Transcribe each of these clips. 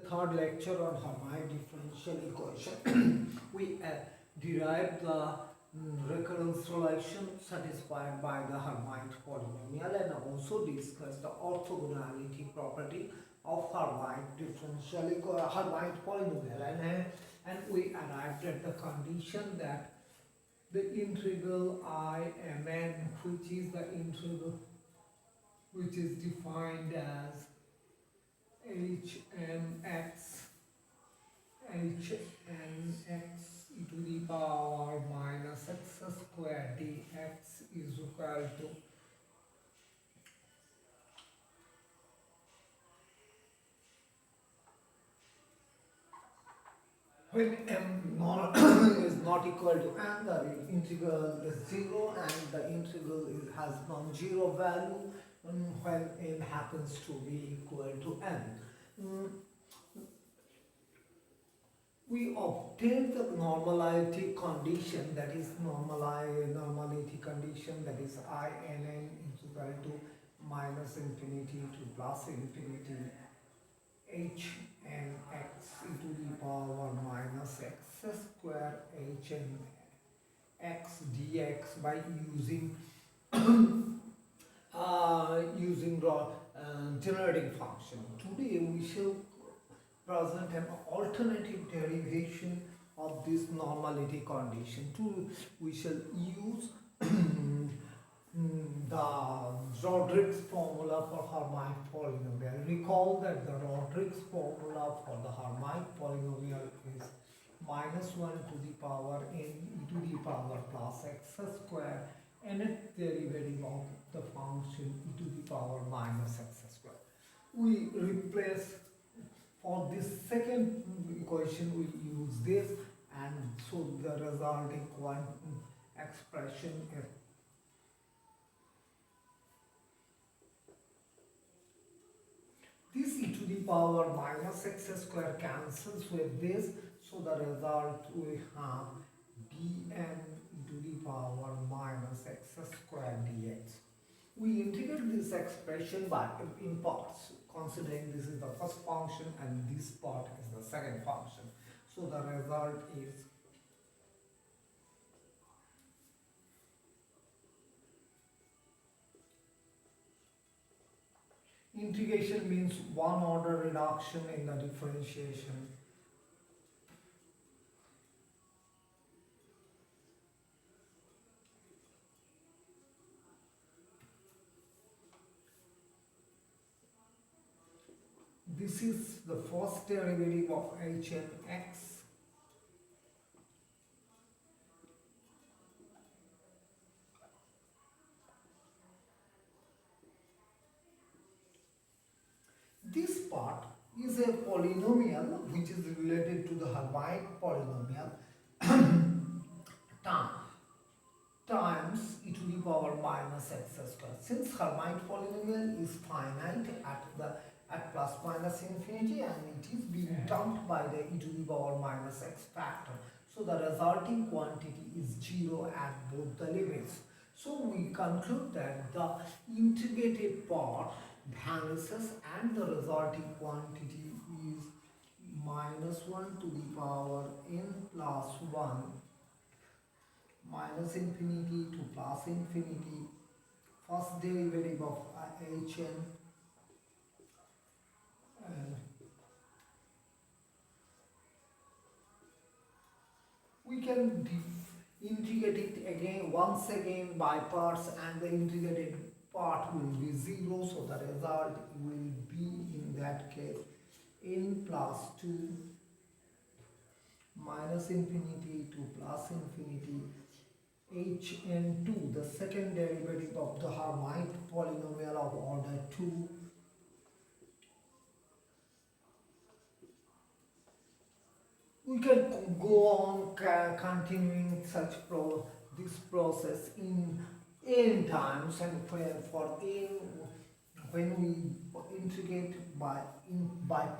third lecture on Hermite differential equation. We derived the recurrence relation satisfied by the Hermite polynomial and also discussed the orthogonality property of Hermite Hermite polynomial, and we arrived at the condition that the integral I m n, which is the integral which is defined as Hmx e to the power minus x squared dx is equal to when m is not equal to n, the integral is 0 and the integral has non-zero value when n happens to be equal to n. We obtain the normality condition, that is normality condition, that is I n n is equal to minus infinity to plus infinity h n x e to the power minus x square h n x dx by using generating function. Today we shall present an alternative derivation of this normality condition. We shall use the Rodrigue's formula for Hermite polynomial. Recall that the Rodrigue's formula for the Hermite polynomial is minus 1 to the power n e to the power plus x square nth derivative of the function e to the power minus x square. We replace for this second equation, we use this, and so the resulting expression is this e to the power minus x square cancels with this, so the result we have dn e to the power minus x square dx. We integrate this expression in parts, considering this is the first function and this part is the second function. So the result is integration means one order reduction in the differentiation. This is the first derivative of h n x. This part is a polynomial which is related to the Hermite polynomial times e to the power minus x square. Since Hermite polynomial is finite at plus minus infinity and it is being dumped by the e to the power minus x factor, so the resulting quantity is 0 at both the limits. So we conclude that the integrated part vanishes and the resulting quantity is minus 1 to the power n plus 1 minus infinity to plus infinity first derivative of hn and we can integrate it again once again by parts, and the integrated part will be 0, so the result will be in that case n plus 2 minus infinity to plus infinity hn2, the second derivative of the Hermite polynomial of order 2 . We can go on continuing this process in n times, and for n, when we integrate by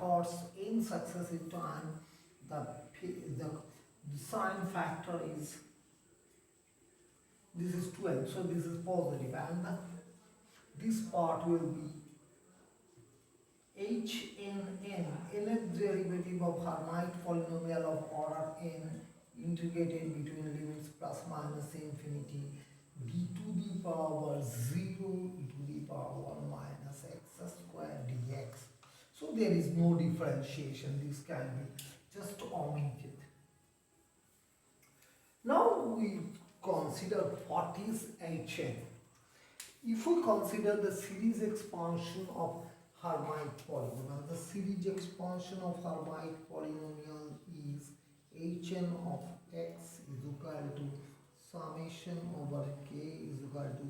parts in successive time, the sign factor is, this is 12, so this is positive, and this part will be Hn, nth derivative of Hermite polynomial of order n integrated between limits plus minus infinity b to the power 0 e to the power minus x square dx. So there is no differentiation, this can be just omitted. Now we consider what is Hn. If we consider the series expansion of Hermite polynomial, the series expansion of Hermite polynomial is Hn of x is equal to summation over k is equal to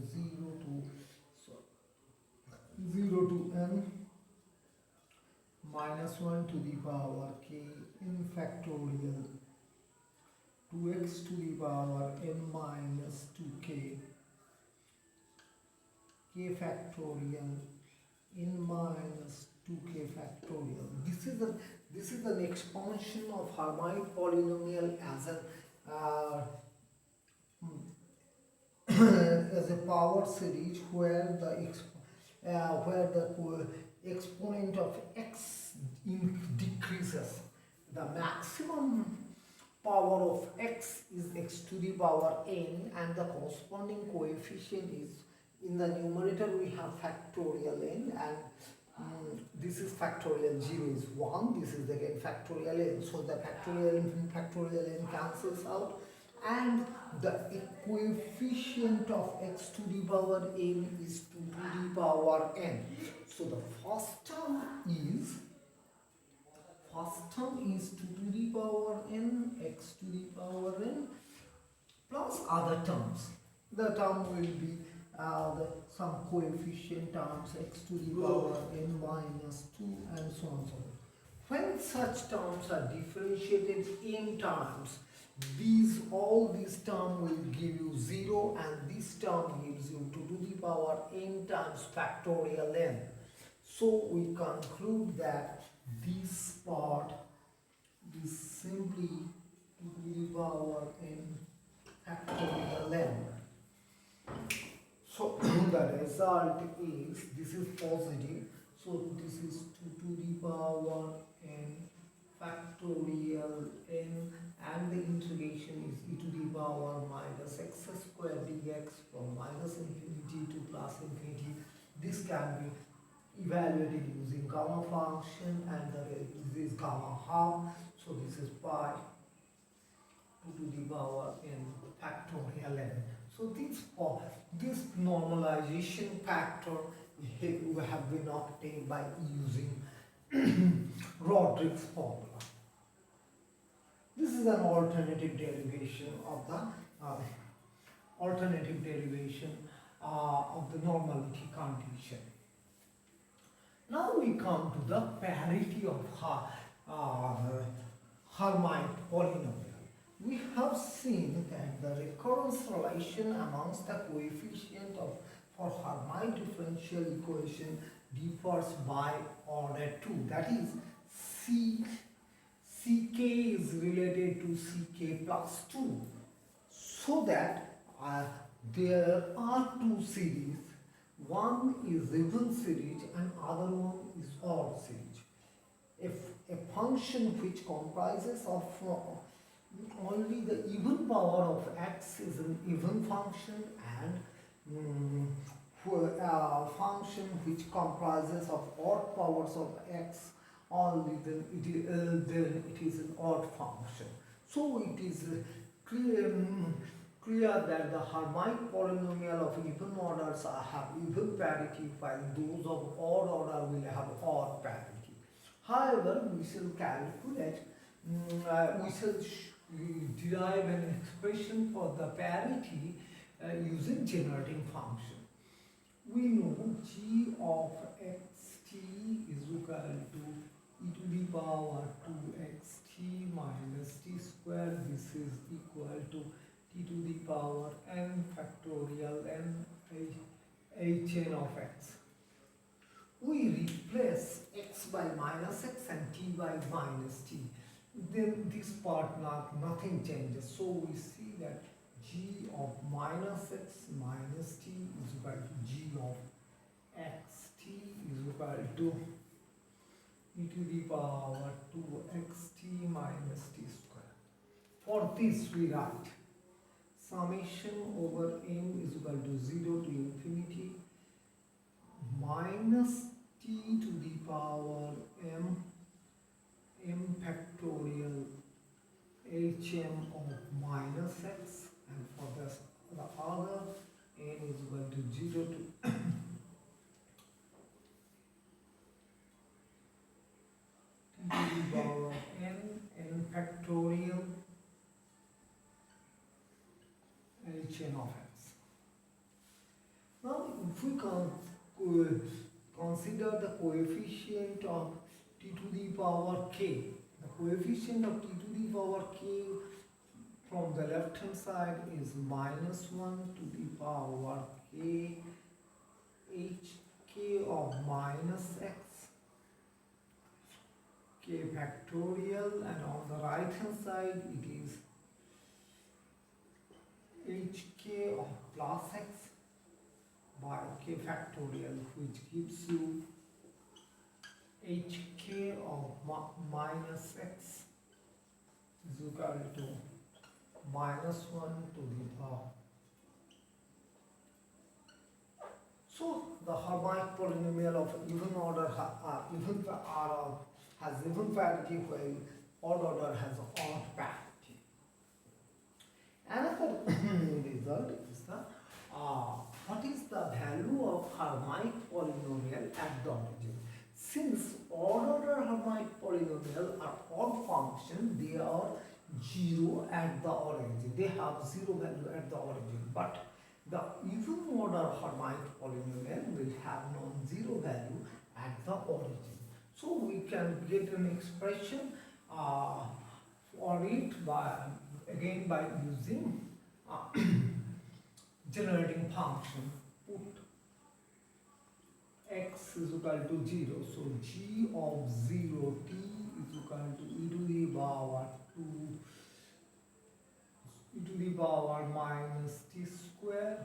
0 to n minus 1 to the power k n factorial 2x to the power n minus 2k k factorial n minus 2k factorial. This is an expansion of Hermite polynomial as a power series where the exponent of x decreases. The maximum power of x is x to the power n and the corresponding coefficient is, in the numerator we have factorial n and this is factorial 0 is 1, this is again factorial n, so the factorial n cancels out and the coefficient of x to the power n is 2 to the power n. So the first term is 2 to the power n x to the power n plus other terms. The term will be some coefficient terms x to the power n minus 2 and so on so on. When such terms are differentiated n times, all these terms will give you 0 and this term gives you 2 to the power n times factorial n. So we conclude that this part is simply 2 to the power n factorial n. So the result is, this is positive, so this is 2 to the power n factorial n and the integration is e to the power minus x square dx from minus infinity to plus infinity. This can be evaluated using gamma function and this is gamma half, so this is pi 2 to the power n factorial n. So this normalization factor have been obtained by using Rodrigue's formula. This is an alternative derivation of the normality condition. Now we come to the parity of Hermite polynomial. We have seen that the recurrence relation amongst the coefficient for Hermite differential equation differs by order 2. That is, Ck is related to Ck plus 2. So that there are two series. One is even series and other one is odd series. If a function which comprises of only the even power of x is an even function and function which comprises of odd powers of x only, then it is an odd function. So it is clear that the Hermite polynomial of even orders have even parity while those of odd order will have odd parity. However, we shall calculate, we shall derive an expression for the parity using generating function. We know g of xt is equal to e to the power 2xt minus t square. This is equal to t to the power n factorial n hn of x. We replace x by minus x and t by minus t. Then this part nothing changes. So we see that g of minus x minus t is equal to g of xt is equal to e to the power 2xt minus t square. For this we write summation over m is equal to 0 to infinity minus t to the power m factorial hm of minus x, and for this the other n is equal to 0 to t to the power n factorial hm of x. Now if we consider the coefficient of t to the power k, the coefficient of t to the power k from the left hand side is minus 1 to the power k hk of minus x k factorial, and on the right hand side it is hk of plus x by k factorial, which gives you hk of minus x is equal to minus 1 to the power. So the Hermite polynomial of even order has even parity, while odd order has odd parity. Another result is the what is the value of Hermite polynomial at the origin. Since odd order Hermite polynomial are odd function, they are 0 at the origin. They have 0 value at the origin. But the even order Hermite polynomial will have non-zero value at the origin. So we can get an expression for it by using generating function. Put x is equal to 0. So g of 0 t is equal to e to the power 2 e to the power minus t square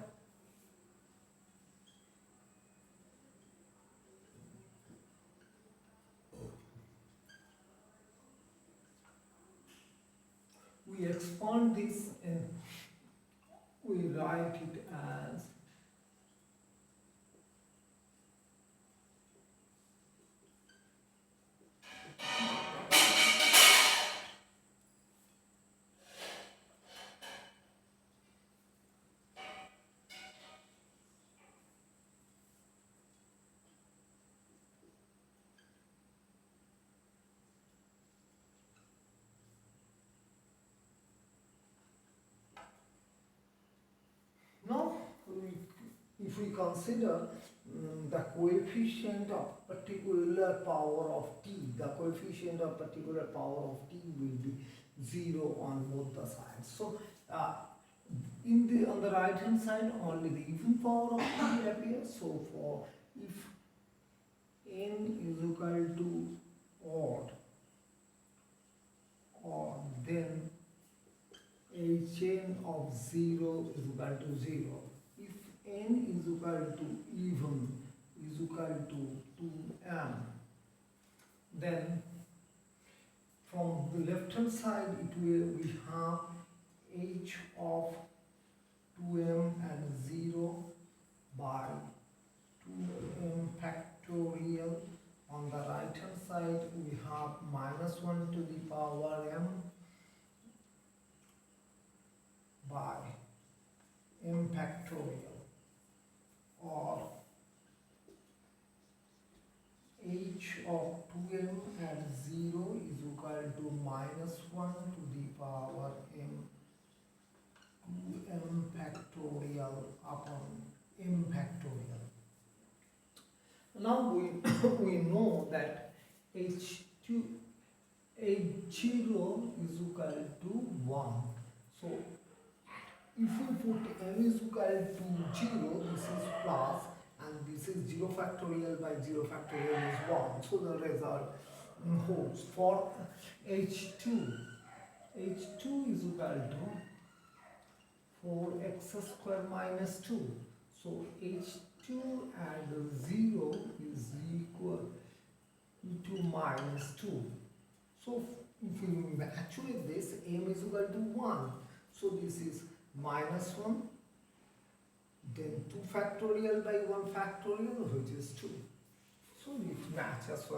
we expand this and we write it as now if we consider the coefficient of particular power of t, the coefficient of particular power of t will be 0 on both the sides. So on the right hand side only the even power of t appears. So for if n is equal to odd, then hn of 0 is equal to 0. If n is equal to even is equal to 2m, then from the left hand side we have h of 2m and 0 by 2m factorial. On the right hand side we have minus 1 to the power m by m factorial, or h of 2m at 0 is equal to minus 1 to the power m 2m factorial upon m factorial. Now we know that h0 is equal to 1. So if we put m is equal to 0, this is plus, and this is 0 factorial by 0 factorial is 1. So the result holds. For h2 is equal to 4x square minus 2. So h2 at 0 is equal into minus 2. So if you actually this m is equal to 1. So this is minus 1, then 2 factorial by 1 factorial, which is 2. So it matches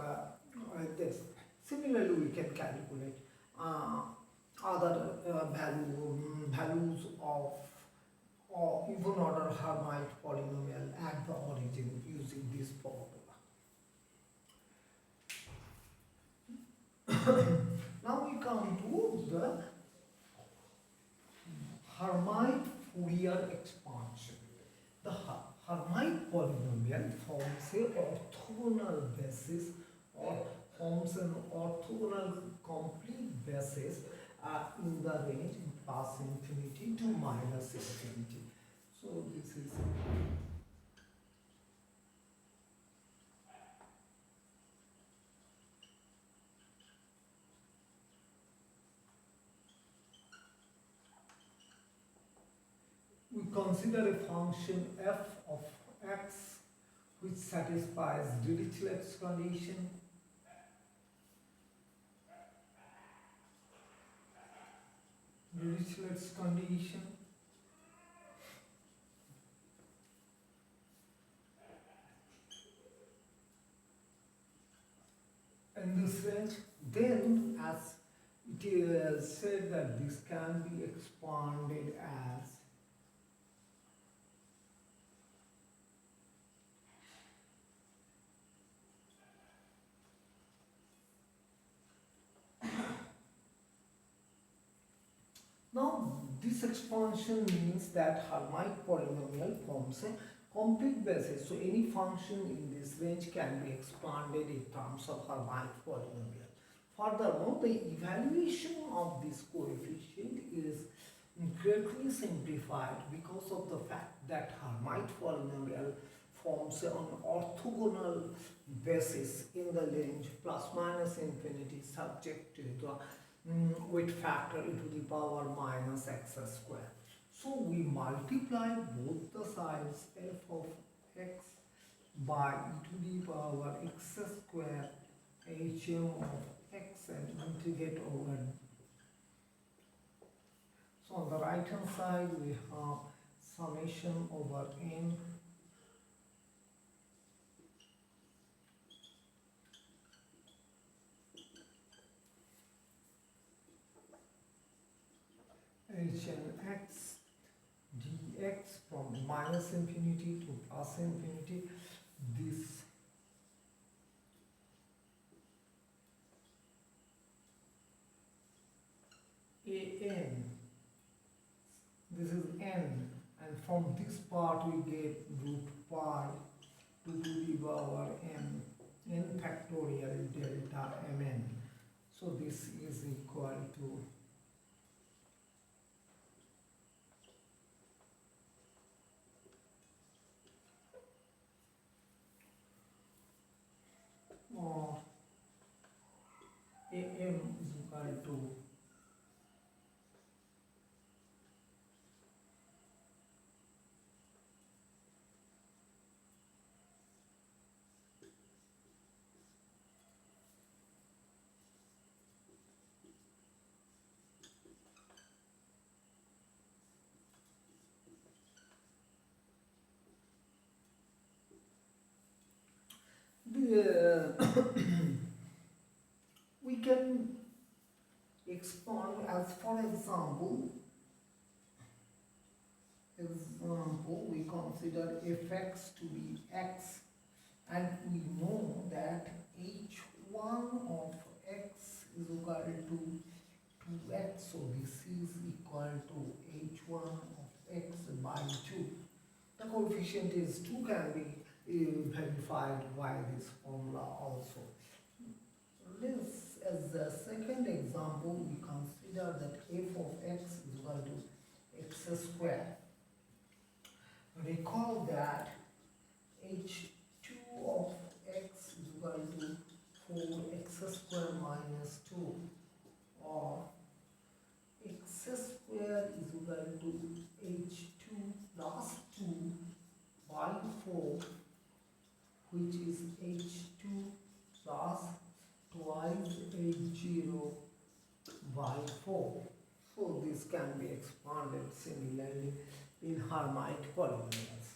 like this. Similarly, we can calculate other values of or even order Hermite polynomial at the origin using this formula. Now we come to the Hermite-Fourier expansion. The Hermite polynomial forms a orthogonal basis or forms an orthogonal complete basis in the range plus infinity to minus infinity. So this is we consider a function f of x which satisfies Dirichlet's condition. Dirichlet's condition. In this range, then as it is said that this can be expanded as now this expansion means that Hermite polynomial forms a complete basis. So any function in this range can be expanded in terms of Hermite polynomial. Furthermore, the evaluation of this coefficient is greatly simplified because of the fact that Hermite polynomial forms an orthogonal basis in the range plus minus infinity subject to the with factor e to the power minus x square. So we multiply both the sides f of x by e to the power x square hm of x and integrate over. So on the right hand side we have summation over n hn(x) dx from minus infinity to plus infinity. This an, this is n, and from this part we get root pi 2 to the power n factorial delta mn. So this is equal to am is equal to we can expand as for example we consider fx to be x and we know that h1 of x is equal to 2x, so this is equal to h1 of x by 2. The coefficient is 2 can be verified by this formula also. This as the second example, we consider that f of x is equal to x square. Recall that h2 of x is equal to 4x square minus 2, or x square is equal to h2 plus 2 by 4, which is h2 plus by 4. So this can be expanded similarly in Hermite polynomials.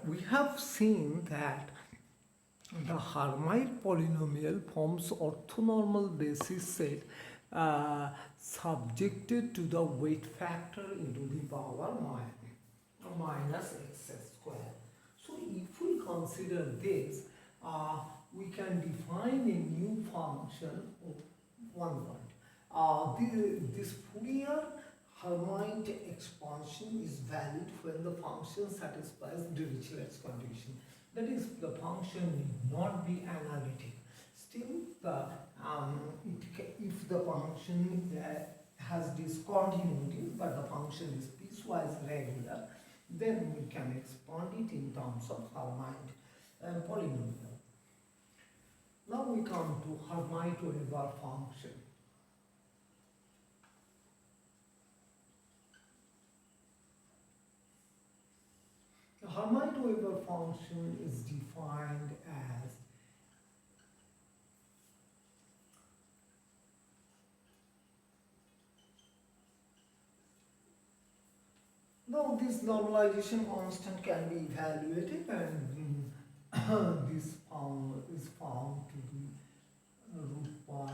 We have seen that the Hermite polynomial forms orthonormal basis set subjected to the weight factor into the power minus x square. So if we consider this, we can define a new function of one point. This Fourier Hermite expansion is valid when the function satisfies Dirichlet's condition. That is, the function need not be analytic. Still, if the function has discontinuity, but the function is piecewise regular, then we can expand it in terms of Hermite polynomial. Now we come to Hermite-Weber function. The Hermite-Weber function is defined as now this normalization constant can be evaluated, and this is found to be root pi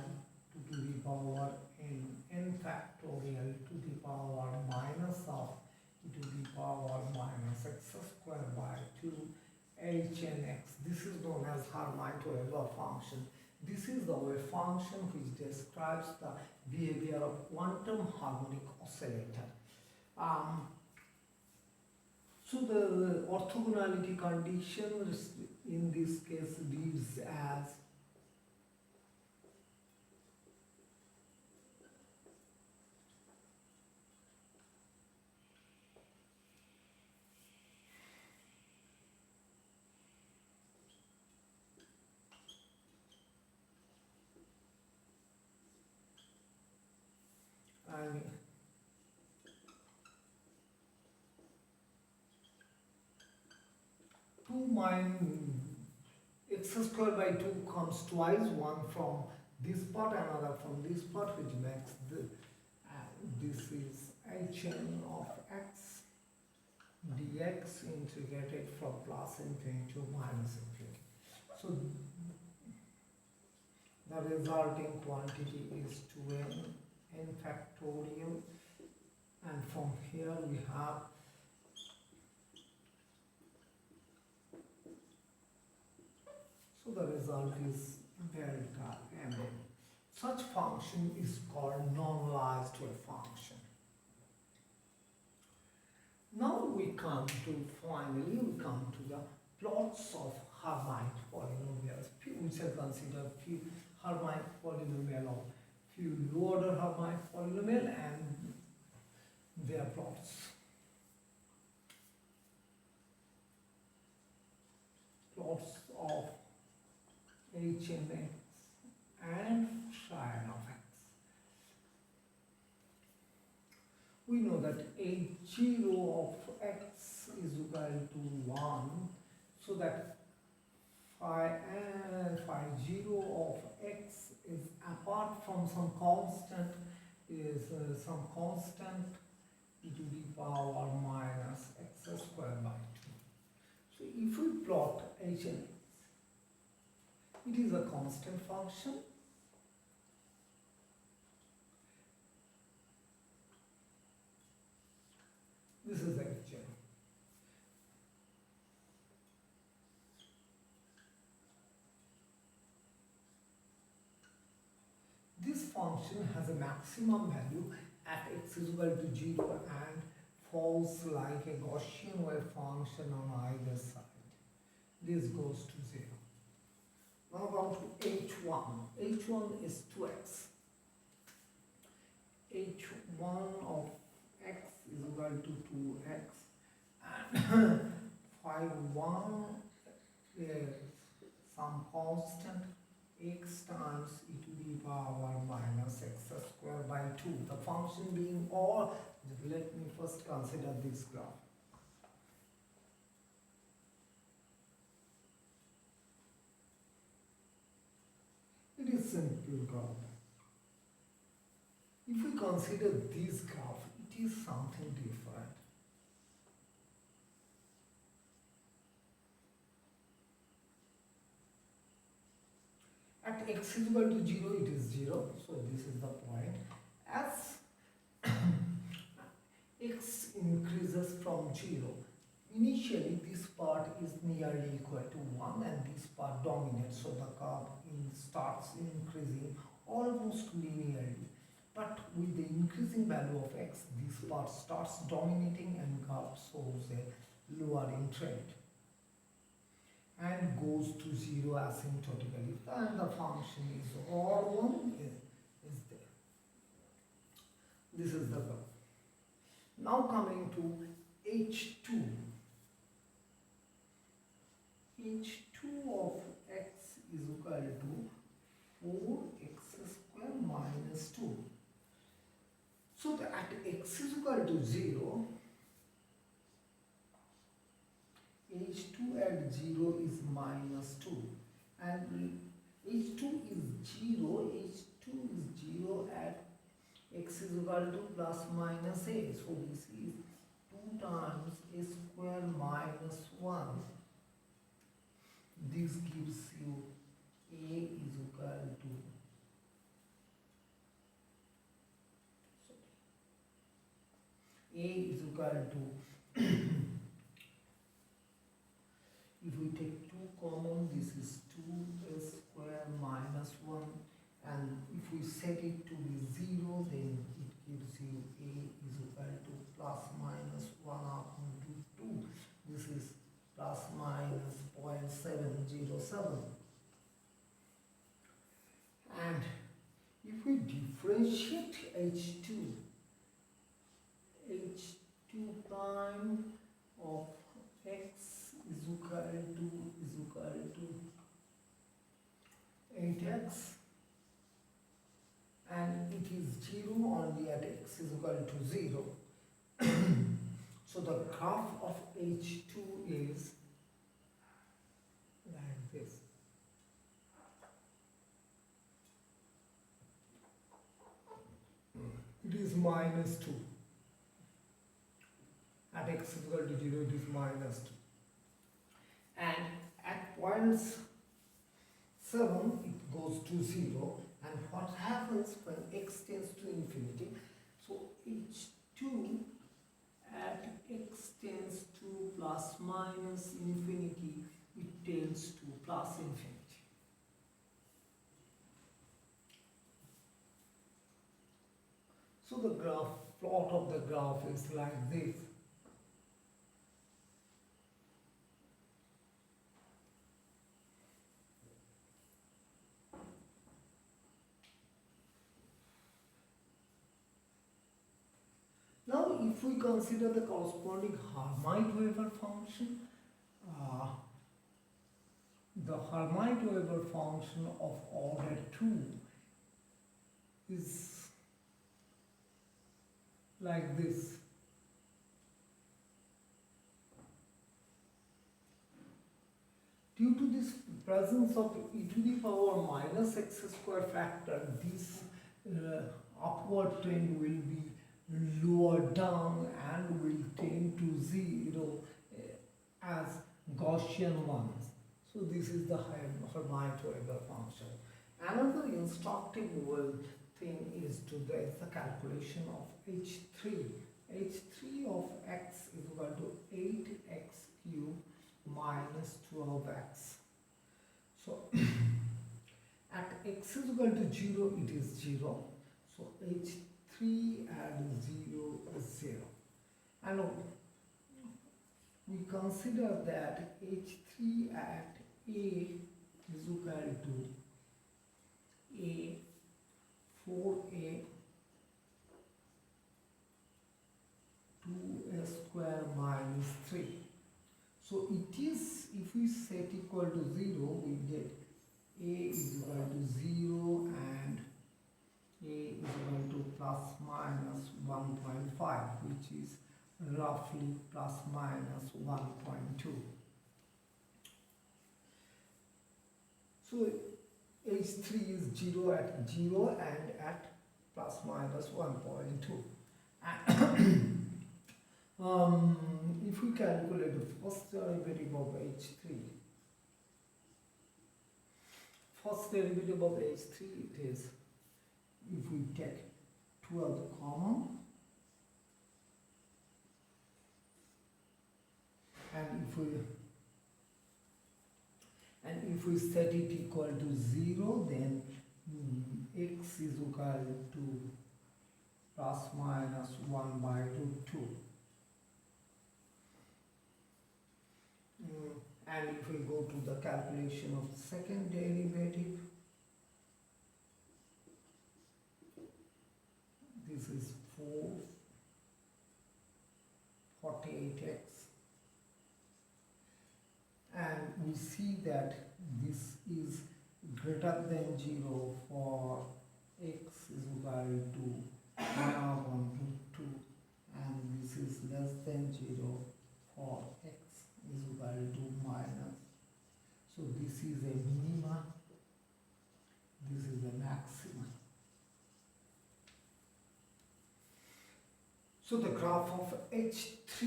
2 to the power n factorial to the power minus of e to the power minus x square by 2 h n x. This is known as Hermite-Weber function. This is the wave function which describes the behavior of quantum harmonic oscillator. So the orthogonality condition in this case leaves as and 2 minus x square by 2 comes twice, one from this part, another from this part, which makes this is hn of x dx integrated from plus infinity to minus infinity. So the resulting quantity is 2n factorial, and from here we have so the result is delta m. Such function is called normalized wave function. Now we come to the plots of Hermite polynomials. We shall consider few Hermite polynomial of few low order Hermite polynomial and their plots. Plots of h n x and psi of x. We know that h0 of x is equal to 1, so that phi 0 of x is apart from some constant e to the power minus x square by 2. So if we plot h n x, it is a constant function. This is h n. This function has a maximum value at x is equal to 0 and falls like a Gaussian wave function on either side. This goes to 0. Now come to h1. h1 is 2x. h1 of x is equal to 2x, and phi 1 is some constant x times e to the power minus x square by 2. The function being all, let me first consider this graph. simple graph. If we consider this graph, it is something different. At x is equal to 0, it is 0. So this is the point. As x increases from 0, initially this part is nearly equal to 1 and this part dominates. So the curve starts increasing almost linearly. But with the increasing value of x, this part starts dominating and curve shows a lowering trend and goes to 0 asymptotically, and the function is R1 is there. This is the graph. Now coming to H2. H2 of x is equal to 4x square minus 2. So at x is equal to 0, H2 at 0 is minus 2 and H2 is 0, H2 is 0 at x is equal to plus minus a. So this is 2 times a square minus 1. This gives you a is equal to if we take 2 common, this is 2a square minus 1, and if we set it to be 0, then it gives you a is equal to plus minus 1 upon 2. This is plus minus 0.707. And if we differentiate H2 prime of x is equal to 8x, and it is 0 only at x is equal to 0. So the graph of H2 is like this. It is minus 2. At x is equal to 0, it is minus 2. And at points 7, it goes to 0. And what happens when x tends to infinity? So H2 at x tends to plus minus infinity, it tends to plus infinity. So the plot of the graph is like this. Now, if we consider the corresponding Hermite-Weber function, the Hermite-Weber function of order 2 is like this. Due to this presence of e to the power minus x square factor, this upward trend will be lower down and will tend to 0 as Gaussian ones. So this is the Hermite-Weber function. Another instructive thing is to do the calculation of H3. H3 of x is equal to 8x cubed minus 12x. So at x is equal to 0, it is 0. So H3 at 0 is 0. And we consider that H3 at a is equal to a 4a 2a square minus 3. So it is, if we set equal to 0, we get a is equal to 0 and a is equal to plus minus 1.5, which is roughly plus minus 1.2. So H3 is 0 at 0 and at plus minus 1.2. If we calculate the first derivative of H3, it is, if we take 12 common, and if we set it equal to 0, then x is equal to plus minus 1 by root 2. And if we go to the calculation of second derivative, this is 48x, and we see that this is greater than 0 for x is equal to 1 upon root 2, and this is less than 0 for x is equal to minus. So this is a minima, this is a maximum. So the graph of H3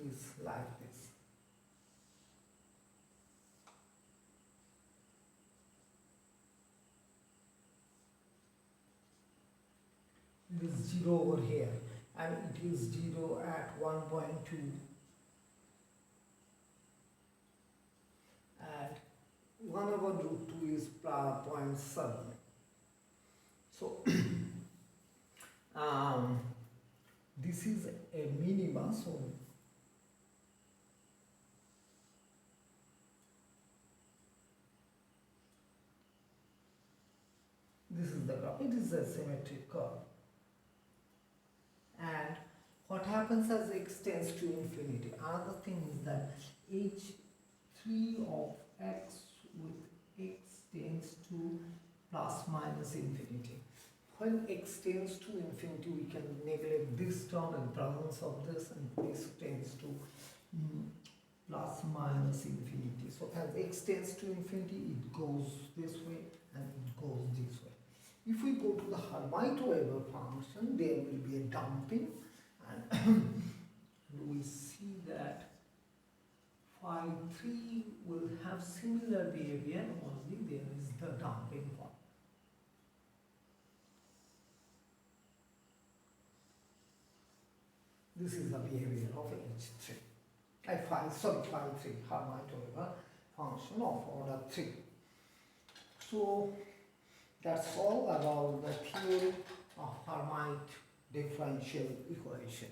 is like this. It is 0 over here, and it is 0 at 1.2, and 1 over root 2 is 0.7. So this is a minima, so this is the graph. It is a symmetric curve. And what happens as x tends to infinity? Another thing is that H3 of x with x tends to plus minus infinity. When x tends to infinity, we can neglect this term in presence of this, and this tends to plus minus infinity. So as x tends to infinity, it goes this way and it goes this way. If we go to the Hermite-Weber function, there will be a damping, and we see that phi 3 will have similar behavior, only there is the damping part. This is the behavior of H3. Phi 3, Hermite-Weber function of order 3. So that's all about the theory of Hermite differential equation.